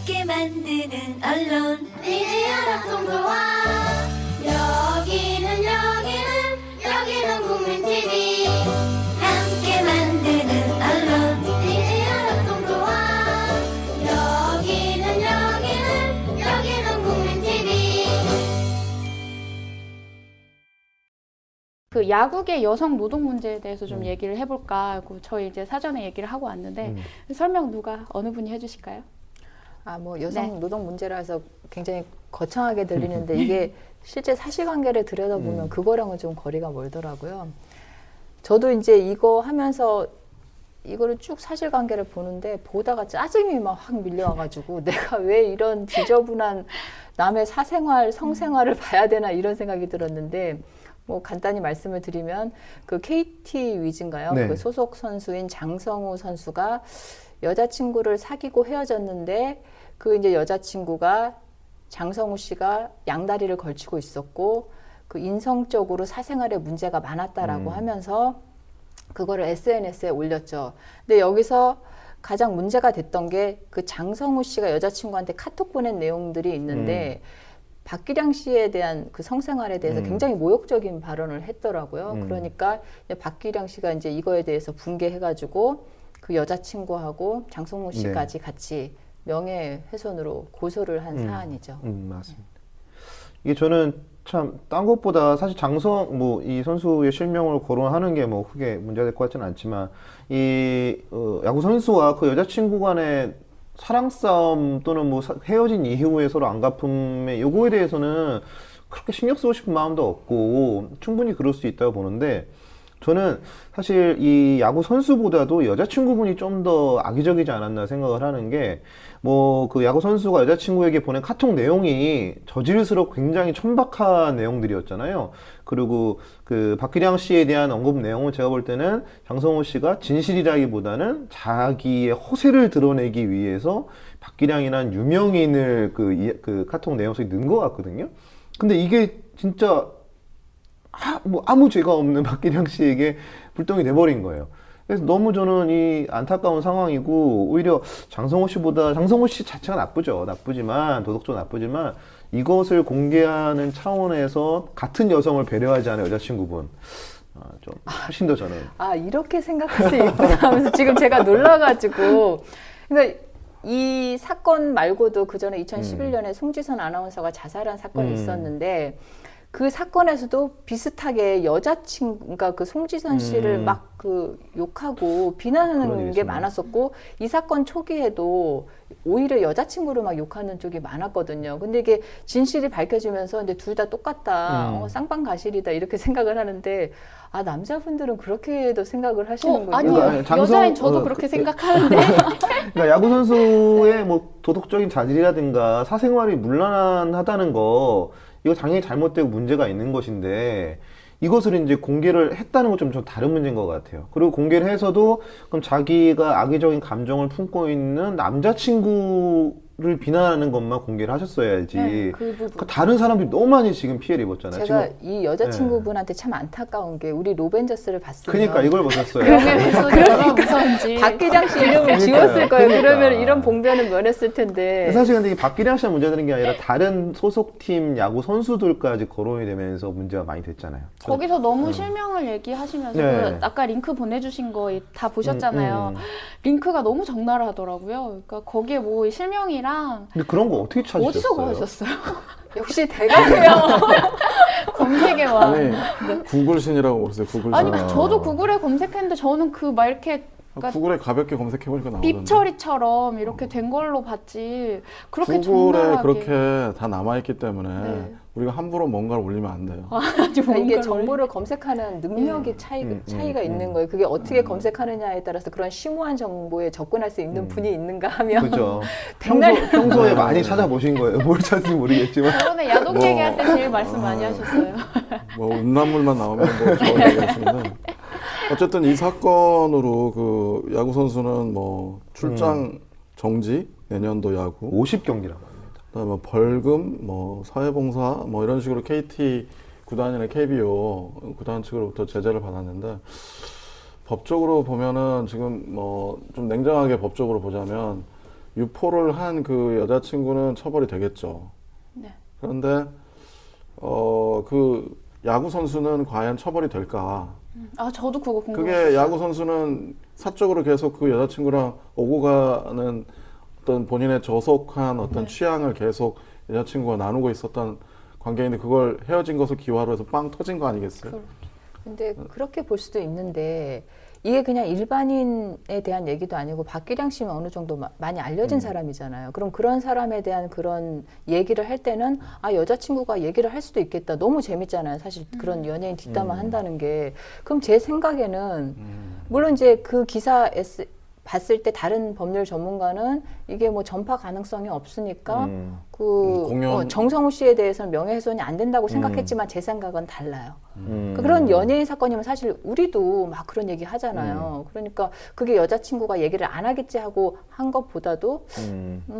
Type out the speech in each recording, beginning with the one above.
함께 만드는 언론 미디어 협동조합 여기는 국민TV 함께 만드는 언론 미디어 협동조합 여기는 국민TV 그 야구계 여성 노동 문제에 대해서 좀 얘기를 해볼까 하고 저희 이제 사전에 얘기를 하고 왔는데 설명 누가 어느 분이 해주실까요? 뭐 여성 네. 노동 문제라 해서 굉장히 거창하게 들리는데 이게 실제 사실관계를 들여다보면 그거랑은 좀 거리가 멀더라고요. 저도 이제 이거 하면서 이거를 쭉 사실관계를 보는데 보다가 짜증이 막 확 밀려와가지고 내가 왜 이런 지저분한 남의 사생활, 성생활을 봐야 되나 이런 생각이 들었는데 뭐 간단히 말씀을 드리면 그 KT 위즈인가요? 네. 그 소속 선수인 장성우 선수가 여자친구를 사귀고 헤어졌는데 그 이제 여자친구가 장성우 씨가 양다리를 걸치고 있었고 그 인성적으로 사생활에 문제가 많았다라고 하면서 그거를 SNS에 올렸죠. 근데 여기서 가장 문제가 됐던 게 그 장성우 씨가 여자친구한테 카톡 보낸 내용들이 있는데 박기량 씨에 대한 그 성생활에 대해서 굉장히 모욕적인 발언을 했더라고요. 그러니까 박기량 씨가 이제 이거에 대해서 분개해가지고 그 여자친구하고 장성우 씨까지 같이 명예훼손으로 고소를 한 사안이죠. 맞습니다. 이게 저는 참 딴 것보다 사실 이 선수의 실명을 거론하는 게 뭐 크게 문제가 될 것 같지는 않지만 야구 선수와 그 여자친구 간의 사랑 싸움 또는 뭐 헤어진 이후에 서로 안갚음의 요거에 대해서는 그렇게 신경 쓰고 싶은 마음도 없고 충분히 그럴 수 있다고 보는데 저는 사실 이 야구 선수보다도 여자친구분이 좀 더 악의적이지 않았나 생각을 하는 게 뭐 그 야구 선수가 여자친구에게 보낸 카톡 내용이 저질스럽고 굉장히 천박한 내용들이었잖아요. 그리고 그 박기량 씨에 대한 언급 내용은 제가 볼 때는 장성호 씨가 진실이라기보다는 자기의 허세를 드러내기 위해서 박기량이라는 유명인을 그 카톡 내용 속에 넣은 것 같거든요. 근데 이게 진짜 아무 죄가 없는 박기량 씨에게 불똥이 돼버린 거예요. 그래서 너무 저는 이 안타까운 상황이고 오히려 장성호 씨 자체가 나쁘지만 도덕적으로 나쁘지만 이것을 공개하는 차원에서 같은 여성을 배려하지 않은 여자친구분 좀 훨씬 더 저는 이렇게 생각할 수 있구나 하면서 지금 제가 놀라가지고 그러니까 이 사건 말고도 그 전에 2011년에 송지선 아나운서가 자살한 사건이 있었는데 그 사건에서도 비슷하게 여자친구가 그 송지선 씨를 막 그 욕하고 비난하는 게 많았었고 이 사건 초기에도 오히려 여자친구를 막 욕하는 쪽이 많았거든요. 근데 이게 진실이 밝혀지면서 이제 둘 다 똑같다, 쌍방가실이다 이렇게 생각을 하는데 남자분들은 그렇게도 생각을 하시는군요. 아니요. 여자인 저도 그렇게 생각하는데. 그러니까 야구 선수의 뭐 도덕적인 자질이라든가 사생활이 문란하다는 거 이거 당연히 잘못되고 문제가 있는 것인데 이것을 이제 공개를 했다는 건 좀 다른 문제인 것 같아요. 그리고 공개를 해서도 그럼 자기가 악의적인 감정을 품고 있는 남자친구를 비난하는 것만 공개를 하셨어야지. 네, 그 부분. 그러니까 다른 사람들이 너무 많이 지금 피해를 입었잖아요. 제가 지금. 이 여자친구분한테 참 안타까운 게 우리 로벤저스를 봤으면 그러니까 이걸 보셨어요. 명예훼손이 얼마나 무서운지. 박기량 씨 이름을 지웠을 거예요. 그러면 이런 봉변은 면했을 텐데. 사실 근데 이 박기량 씨가 문제되는 게 아니라 다른 소속팀 야구 선수들까지 거론이 되면서 문제가 많이 됐잖아요. 거기서 너무 실명을 얘기하시면서 네. 그 아까 링크 보내주신 거 다 보셨잖아요. 링크가 너무 적나라하더라고요. 그러니까 거기에 뭐 실명이랑 근데 그런 거 어떻게 찾으셨어요? 어디서 구하셨어요? 역시 대가세요. 검색에와. 아니 구글신이라고 모르세요. 구글신. 아니 저도 구글에 검색했는데 저는 그 막 이렇게 그러니까 구글에 가볍게 검색해보니까 나오던데. 빕 처리처럼 이렇게 된 걸로 봤지 그렇게 구글에 적나라하게 그렇게 다 남아있기 때문에 네. 우리가 함부로 뭔가를 올리면 안 돼요. 아주 그러니까 이게 뭔가를 정보를 검색하는 능력이 차이가 있는 거예요. 그게 어떻게 검색하느냐에 따라서 그런 심오한 정보에 접근할 수 있는 분이 있는가 하면 그죠. 백날 평소에 많이 찾아보신 거예요. 뭘 찾는지 모르겠지만. 저번에 야동 얘기할 때 제일 말씀 많이 하셨어요. 뭐 음란물만 나오면 뭐 저걸 얘기하시는데 어쨌든 이 사건으로 그 야구 선수는 뭐 출장 정지 내년도 야구 50경기라고 합니다. 그다음에 벌금 뭐 사회봉사 뭐 이런 식으로 KT 구단이나 KBO 구단 측으로부터 제재를 받았는데 법적으로 보면은 지금 뭐 좀 냉정하게 법적으로 보자면 유포를 한 그 여자친구는 처벌이 되겠죠. 네. 그런데 그 야구 선수는 과연 처벌이 될까? 아, 저도 그거 궁금해요. 그게 야구 선수는 사적으로 계속 그 여자친구랑 오고 가는 어떤 본인의 저속한 어떤 네. 취향을 계속 여자친구가 나누고 있었던 관계인데 그걸 헤어진 것을 기화로 해서 빵 터진 거 아니겠어요? 근데 그렇게 볼 수도 있는데 이게 그냥 일반인에 대한 얘기도 아니고 박기량 씨는 어느 정도 많이 알려진 사람이잖아요. 그럼 그런 사람에 대한 그런 얘기를 할 때는 아, 여자친구가 얘기를 할 수도 있겠다. 너무 재밌잖아요. 사실 그런 연예인 뒷담화 한다는 게. 그럼 제 생각에는 물론 이제 그 기사 봤을 때 다른 법률 전문가는 이게 뭐 전파 가능성이 없으니까 공연. 정성우 씨에 대해서는 명예훼손이 안 된다고 생각했지만 제 생각은 달라요. 그런 연예인 사건이면 사실 우리도 막 그런 얘기 하잖아요. 그러니까 그게 여자친구가 얘기를 안 하겠지 하고 한 것보다도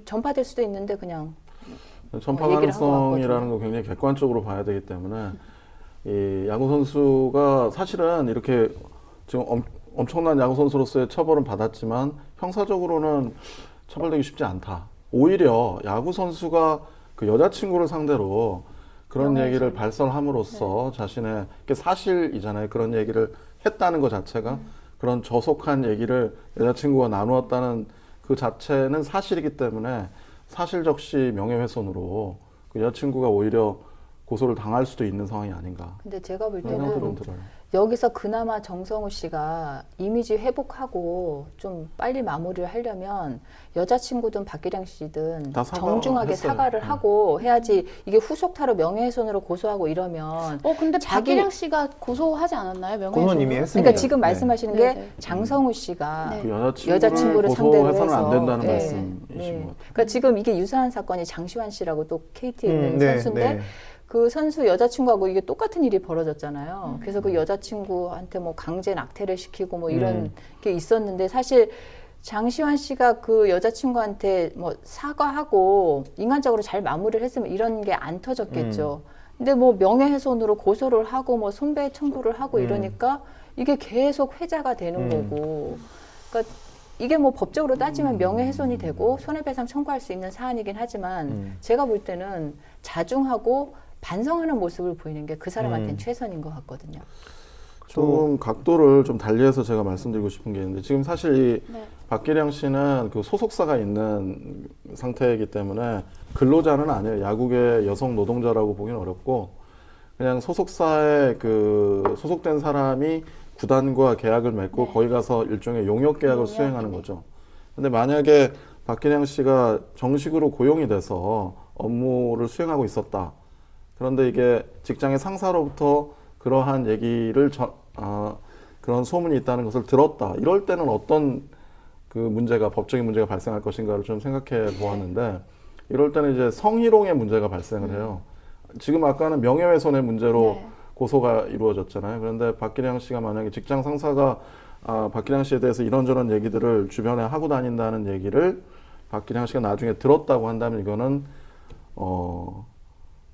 전파될 수도 있는데 그냥 전파 얘기를 한것 가능성이라는 거 굉장히 객관적으로 봐야 되기 때문에 이 야구 선수가 사실은 이렇게 지금 엄청난 야구 선수로서의 처벌은 받았지만 형사적으로는 처벌되기 쉽지 않다. 오히려 야구 선수가 그 여자친구를 상대로 그런 얘기를 발설함으로써 자신의 게 사실이잖아요. 그런 얘기를 했다는 것 자체가 그런 저속한 얘기를 여자친구와 나누었다는 그 자체는 사실이기 때문에 사실적시 명예훼손으로 그 여자친구가 오히려 고소를 당할 수도 있는 상황이 아닌가. 근데 제가 볼 그런 생각들은 때는 들어요. 여기서 그나마 정성우 씨가 이미지 회복하고 좀 빨리 마무리를 하려면 여자친구든 박기량 씨든 다 정중하게 사과했어요. 사과를 하고 해야지 이게 후속타로 명예훼손으로 고소하고 이러면 근데 자기- 박기량 씨가 고소하지 않았나요? 명예훼손. 고소는 이미 했습니다. 그러니까 지금 네. 말씀하시는 네, 게 네. 장성우 씨가 네. 그 여자친구를 상대로 고소해서는 해서 안 된다는 네. 말씀이신 네. 것 같아요. 그러니까 지금 이게 유사한 사건이 장시환 씨라고 또 KT에 있는 네, 선수인데 네. 그 선수 여자친구하고 이게 똑같은 일이 벌어졌잖아요. 그래서 그 여자친구한테 뭐 강제 낙태를 시키고 뭐 이런 게 있었는데 사실 장시환 씨가 그 여자친구한테 뭐 사과하고 인간적으로 잘 마무리를 했으면 이런 게 안 터졌겠죠. 근데 뭐 명예훼손으로 고소를 하고 뭐 손배 청구를 하고 이러니까 이게 계속 회자가 되는 거고. 그러니까 이게 뭐 법적으로 따지면 명예훼손이 되고 손해배상 청구할 수 있는 사안이긴 하지만 제가 볼 때는 자중하고 반성하는 모습을 보이는 게 그 사람한테는 최선인 것 같거든요. 좀 각도를 좀 달리해서 제가 말씀드리고 싶은 게 있는데 지금 사실 이 네. 박기량 씨는 그 소속사가 있는 상태이기 때문에 근로자는 아니에요. 야구계 여성 노동자라고 보기는 어렵고 그냥 소속사에 그 소속된 사람이 구단과 계약을 맺고 네. 거기 가서 일종의 용역 계약을 용역, 수행하는 네. 거죠. 근데 만약에 박기량 씨가 정식으로 고용이 돼서 업무를 수행하고 있었다. 그런데 이게 직장의 상사로부터 그러한 얘기를 그런 소문이 있다는 것을 들었다. 이럴 때는 어떤 그 문제가 법적인 문제가 발생할 것인가를 좀 생각해 보았는데 이럴 때는 이제 성희롱의 문제가 발생을 해요. 지금 아까는 명예훼손의 문제로 네. 고소가 이루어졌잖아요. 그런데 박기량 씨가 만약에 직장 상사가 박기량 씨에 대해서 이런저런 얘기들을 주변에 하고 다닌다는 얘기를 박기량 씨가 나중에 들었다고 한다면 이거는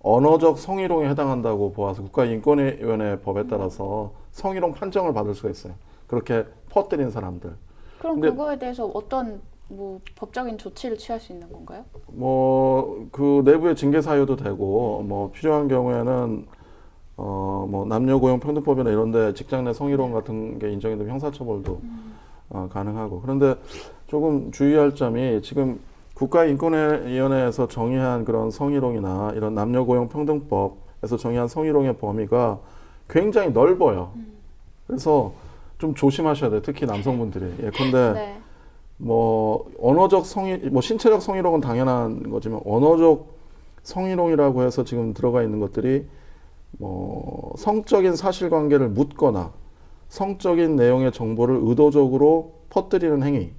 언어적 성희롱에 해당한다고 보아서 국가인권위원회 법에 따라서 성희롱 판정을 받을 수가 있어요. 그렇게 퍼뜨린 사람들. 그럼 근데- 그거에 대해서 어떤 뭐 법적인 조치를 취할 수 있는 건가요? 뭐 그 내부의 징계 사유도 되고 뭐 필요한 경우에는 뭐 남녀고용평등법이나 이런데 직장 내 성희롱 같은 게 인정이 되면 형사처벌도 가능하고 그런데 조금 주의할 점이 지금 국가인권위원회에서 정의한 그런 성희롱이나 이런 남녀고용평등법에서 정의한 성희롱의 범위가 굉장히 넓어요. 그래서 좀 조심하셔야 돼요. 특히 남성분들이. 예컨대 네. 뭐 언어적 뭐 신체적 성희롱은 당연한 거지만 언어적 성희롱이라고 해서 지금 들어가 있는 것들이 뭐 성적인 사실관계를 묻거나 성적인 내용의 정보를 의도적으로 퍼뜨리는 행위,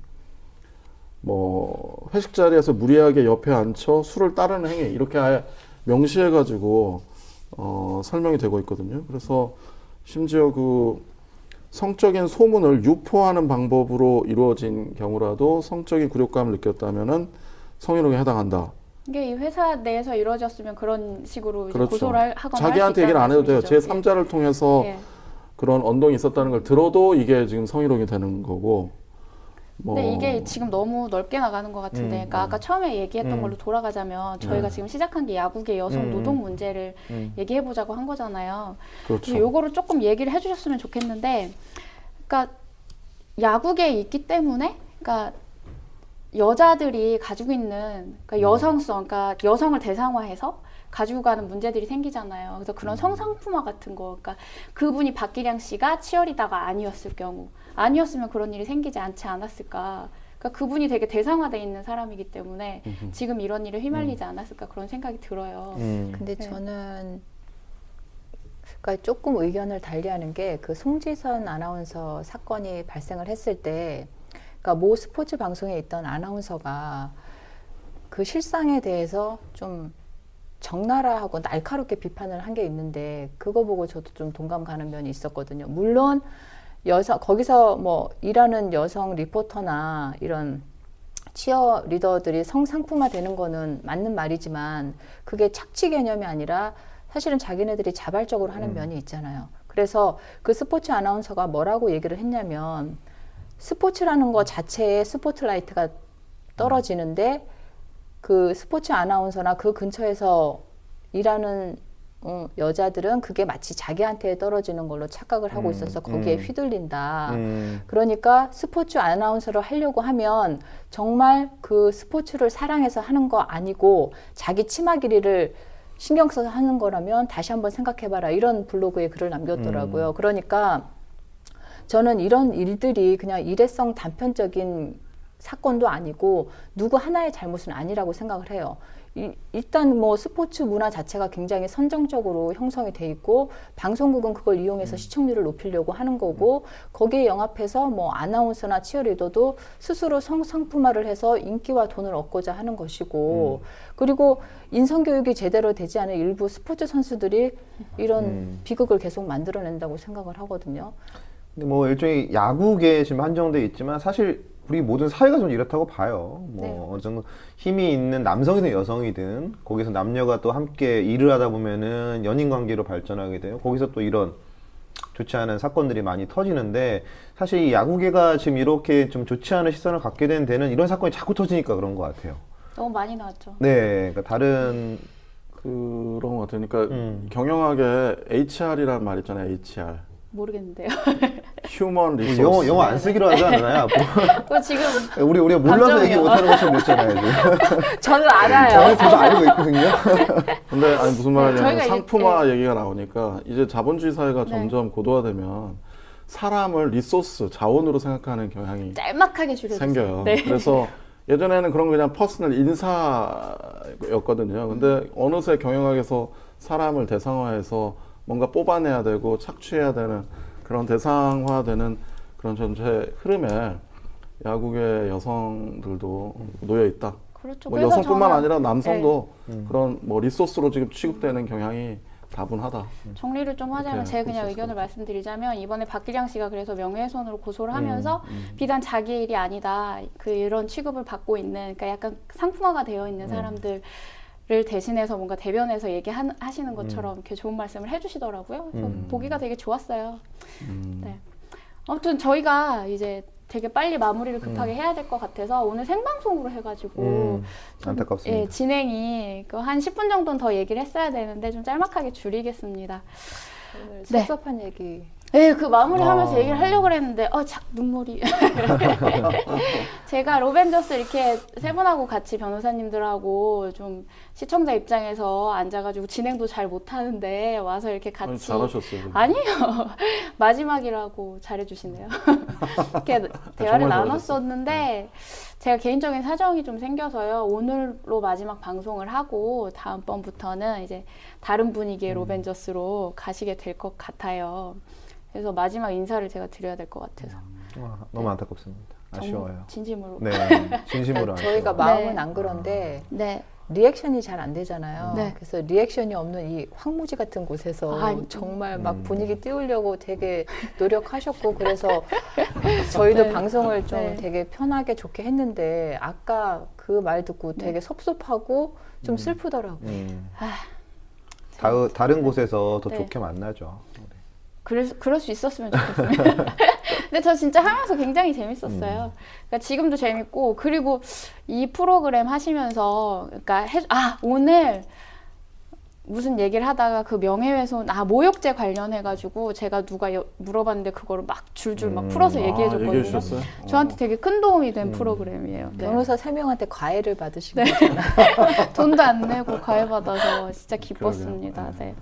뭐 회식 자리에서 무리하게 옆에 앉혀 술을 따르는 행위 이렇게 아예 명시해가지고 설명이 되고 있거든요. 그래서 심지어 그 성적인 소문을 유포하는 방법으로 이루어진 경우라도 성적인 굴욕감을 느꼈다면은 성희롱에 해당한다. 이게 이 회사 내에서 이루어졌으면 그런 식으로 이제 그렇죠. 고소를 하거나 자기한테 얘기를 안 해도 돼요. 제 3자를 통해서 예. 그런 언동이 있었다는 걸 들어도 이게 지금 성희롱이 되는 거고 뭐 근데 이게 지금 너무 넓게 나가는 것 같은데, 그러니까 아까 처음에 얘기했던 걸로 돌아가자면 저희가 지금 시작한 게 야구계 여성 노동 문제를 얘기해보자고 한 거잖아요. 그렇죠. 요거를 조금 얘기를 해주셨으면 좋겠는데, 그러니까 야구계에 있기 때문에, 그러니까 여자들이 가지고 있는 그러니까 여성성, 그러니까 여성을 대상화해서 가지고 가는 문제들이 생기잖아요. 그래서 그런 성상품화 같은 거, 그러니까 그분이 박기량 씨가 치어리다가 아니었을 경우, 아니었으면 그런 일이 생기지 않지 않았을까. 그러니까 그분이 되게 대상화돼 있는 사람이기 때문에 지금 이런 일에 휘말리지 않았을까 그런 생각이 들어요. 근데 저는 그러니까 조금 의견을 달리하는 게 그 송지선 아나운서 사건이 발생을 했을 때, 그러니까 모 스포츠 방송에 있던 아나운서가 그 실상에 대해서 좀 적나라하고 날카롭게 비판을 한 게 있는데, 그거 보고 저도 좀 동감 가는 면이 있었거든요. 물론 거기서 뭐 일하는 여성 리포터나 이런 치어 리더들이 성상품화 되는 거는 맞는 말이지만, 그게 착취 개념이 아니라 사실은 자기네들이 자발적으로 하는 면이 있잖아요. 그래서 그 스포츠 아나운서가 뭐라고 얘기를 했냐면, 스포츠라는 거 자체에 스포트라이트가 떨어지는데 그 스포츠 아나운서나 그 근처에서 일하는 여자들은 그게 마치 자기한테 떨어지는 걸로 착각을 하고 있어서 거기에 휘둘린다. 그러니까 스포츠 아나운서를 하려고 하면 정말 그 스포츠를 사랑해서 하는 거 아니고 자기 치마 길이를 신경 써서 하는 거라면 다시 한번 생각해봐라. 이런 블로그에 글을 남겼더라고요. 그러니까 저는 이런 일들이 그냥 일회성 단편적인 사건도 아니고 누구 하나의 잘못은 아니라고 생각을 해요. 일단 뭐 스포츠 문화 자체가 굉장히 선정적으로 형성이 돼 있고, 방송국은 그걸 이용해서 시청률을 높이려고 하는 거고, 거기에 영합해서 뭐 아나운서나 치어리더도 스스로 성상품화를 해서 인기와 돈을 얻고자 하는 것이고, 그리고 인성교육이 제대로 되지 않은 일부 스포츠 선수들이 이런 비극을 계속 만들어낸다고 생각을 하거든요. 근데 뭐 일종의 야구계에 지금 한정돼 있지만 사실 우리 모든 사회가 좀 이렇다고 봐요. 뭐 네. 어느 정도 힘이 있는 남성이든 여성이든 거기서 남녀가 또 함께 일을 하다 보면은 연인 관계로 발전하게 돼요. 거기서 또 이런 좋지 않은 사건들이 많이 터지는데, 사실 이 야구계가 지금 이렇게 좀 좋지 않은 시선을 갖게 된 데는 이런 사건이 자꾸 터지니까 그런 것 같아요. 너무 많이 나왔죠. 네, 그러니까 다른 그런 것 같아요. 그러니까 경영학에 HR이라는 말 있잖아요. HR. 모르겠는데요. 휴먼 리소스. 영어 안 쓰기로 하지 않나요? 그거 지금 우리가 몰라서 얘기 못하는 것처럼 됐잖아요. 지금. 저는 알아요. 저도 알고 있거든요. 근데 아니 무슨 말이냐면 저희가 상품화 얘기가 나오니까 이제 자본주의 사회가 점점 고도화되면 사람을 리소스, 자원으로 생각하는 경향이 짤막하게 줄여줬어요. 생겨요. 네. 그래서 예전에는 그런 거 그냥 퍼스널 인사였거든요. 근데 어느새 경영학에서 사람을 대상화해서 뭔가 뽑아내야 되고 착취해야 되는 그런 대상화되는 그런 전체 흐름에 야구계 여성들도 놓여 있다. 그렇죠. 뭐 그래서 여성뿐만 저는 아니라 남성도 그런 뭐 리소스로 지금 취급되는 경향이 다분하다. 정리를 좀 하자면 이렇게 제 그냥 볼 수 의견을 있을 말씀드리자면, 이번에 박기량 씨가 그래서 명예훼손으로 고소를 하면서 비단 자기의 일이 아니다, 그 이런 취급을 받고 있는, 그러니까 약간 상품화가 되어 있는 사람들을 대신해서 뭔가 대변해서 얘기하시는 것처럼 이렇게 좋은 말씀을 해주시더라고요. 그래서 보기가 되게 좋았어요. 네. 아무튼 저희가 이제 되게 빨리 마무리를 급하게 해야 될 것 같아서 오늘 생방송으로 해가지고 좀, 안타깝습니다. 예, 진행이 한 10분 정도는 더 얘기를 했어야 되는데 좀 짤막하게 줄이겠습니다. 오늘 네. 섭섭한 얘기. 네, 그 마무리하면서 얘기를 하려고 했는데 눈물이. 제가 로벤져스 이렇게 세 분하고 같이 변호사님들하고 좀 시청자 입장에서 앉아가지고 진행도 잘 못하는데 와서 이렇게 같이. 아니, 잘하셨어요. 아니요. 마지막이라고 잘해주시네요. 이렇게 대화를 정말 나눴었는데 제가 개인적인 사정이 좀 생겨서요. 오늘로 마지막 방송을 하고 다음번부터는 이제 다른 분위기의 로벤져스로 가시게 될 것 같아요. 그래서 마지막 인사를 제가 드려야 될 것 같아서. 와, 너무 안타깝습니다. 아쉬워요. 진심으로. 네, 진심으로 저희가 아쉬워요. 마음은 네. 안 그런데 네. 리액션이 잘 안 되잖아요. 네. 그래서 리액션이 없는 이 황무지 같은 곳에서 아이, 정말 막 분위기 띄우려고 되게 노력하셨고, 그래서 저희도 네. 방송을 좀 네. 되게 편하게 좋게 했는데 아까 그 말 듣고 되게 섭섭하고 좀 슬프더라고요. 아, 다른 곳에서 더 네. 좋게 만나죠. 그럴 수 있었으면 좋겠어요. 근데 저 진짜 하면서 굉장히 재밌었어요. 그러니까 지금도 재밌고, 그리고 이 프로그램 하시면서, 그러니까 오늘 무슨 얘기를 하다가 그 명예훼손, 모욕죄 관련해가지고 제가 누가 물어봤는데 그거를 막 줄줄 막 풀어서 얘기해줬거든요. 얘기해 주셨어요? 저한테 되게 큰 도움이 된 프로그램이에요. 네. 변호사 3명한테 과외를 받으신 네. 거잖아. 돈도 안 내고 과외받아서 진짜 기뻤습니다. 네.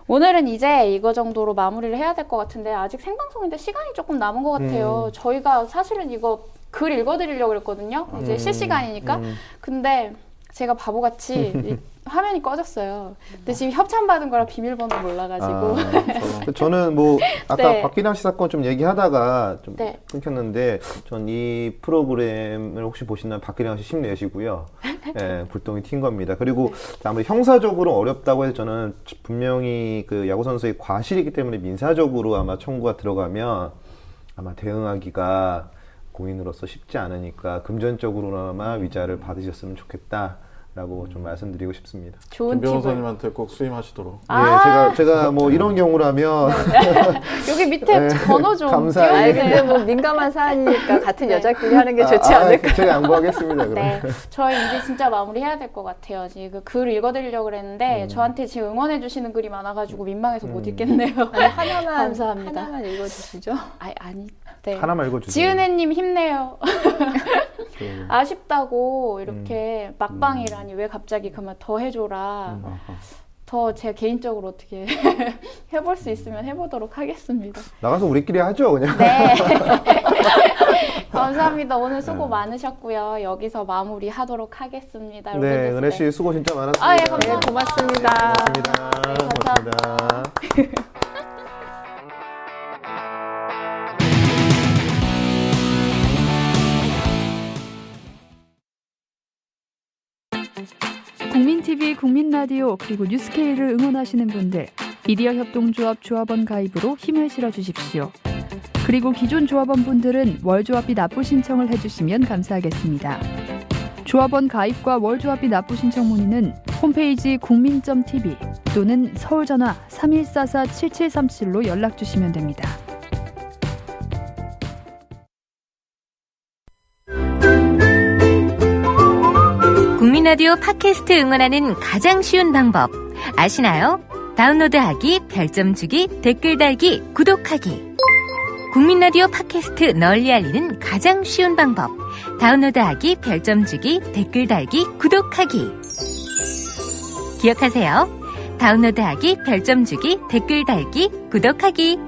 오늘은 이제 이거 정도로 마무리를 해야 될 것 같은데, 아직 생방송인데 시간이 조금 남은 것 같아요. 저희가 사실은 이거 글 읽어드리려고 그랬거든요. 이제 실시간이니까. 근데 제가 바보같이 이 화면이 꺼졌어요. 근데 지금 협찬받은 거라 비밀번호 몰라가지고. 저는 뭐 아까 네. 박기량 씨 사건 좀 얘기하다가 좀 네. 끊겼는데, 전 이 프로그램을 혹시 보시면 박기량 씨 힘내시고요. 예, 불똥이 튄 겁니다. 그리고 아무래도 형사적으로 어렵다고 해서 저는 분명히 그 야구 선수의 과실이기 때문에 민사적으로 아마 청구가 들어가면 아마 대응하기가 고인으로서 쉽지 않으니까 금전적으로나마 위자를 받으셨으면 좋겠다라고 좀 말씀드리고 싶습니다. 좋은 김 팁을. 변호사님한테 꼭 수임하시도록. 예, 제가 뭐 이런 경우라면 여기 밑에 번호 좀 감사해요. 아니, 띄워주세요. 근데 뭐 민감한 사안이니까 같은 네. 여자끼리 하는 게 좋지 않을까. 제가 양보하겠습니다. 그럼. 네, 저희 이제 진짜 마무리해야 될 것 같아요. 지금 글 읽어드리려고 그랬는데 저한테 지금 응원해주시는 글이 많아가지고 민망해서 못 읽겠네요. 아니, 하나만 감사합니다. 하나만 읽어주시죠. 아니, 네. 하나만 읽어주세요. 지은혜님 힘내요. 그, 아쉽다고 이렇게 막방이라니 왜 갑자기 그만 더 해줘라. 아하. 더 제가 개인적으로 어떻게 해볼 수 있으면 해보도록 하겠습니다. 나가서 우리끼리 하죠, 그냥. 네. 감사합니다. 오늘 수고 많으셨고요. 여기서 마무리하도록 하겠습니다. 네, 여러분들. 은혜 씨 수고 진짜 많았습니다. 아, 예, 감사합니다. 네, 고맙습니다. 고맙습니다. 감사합니다. 고맙습니다. 국민TV, 국민라디오 그리고 뉴스케이를 응원하시는 분들, 미디어 협동조합 조합원 가입으로 힘을 실어주십시오. 그리고 기존 조합원 분들은 월조합비 납부 신청을 해주시면 감사하겠습니다. 조합원 가입과 월조합비 납부 신청 문의는 홈페이지 국민.tv 또는 서울전화 3144-7737로 연락주시면 됩니다. 국민라디오 팟캐스트 응원하는 가장 쉬운 방법 아시나요? 다운로드하기, 별점 주기, 댓글 달기, 구독하기. 국민라디오 팟캐스트 널리 알리는 가장 쉬운 방법. 다운로드하기, 별점 주기, 댓글 달기, 구독하기. 기억하세요. 다운로드하기, 별점 주기, 댓글 달기, 구독하기.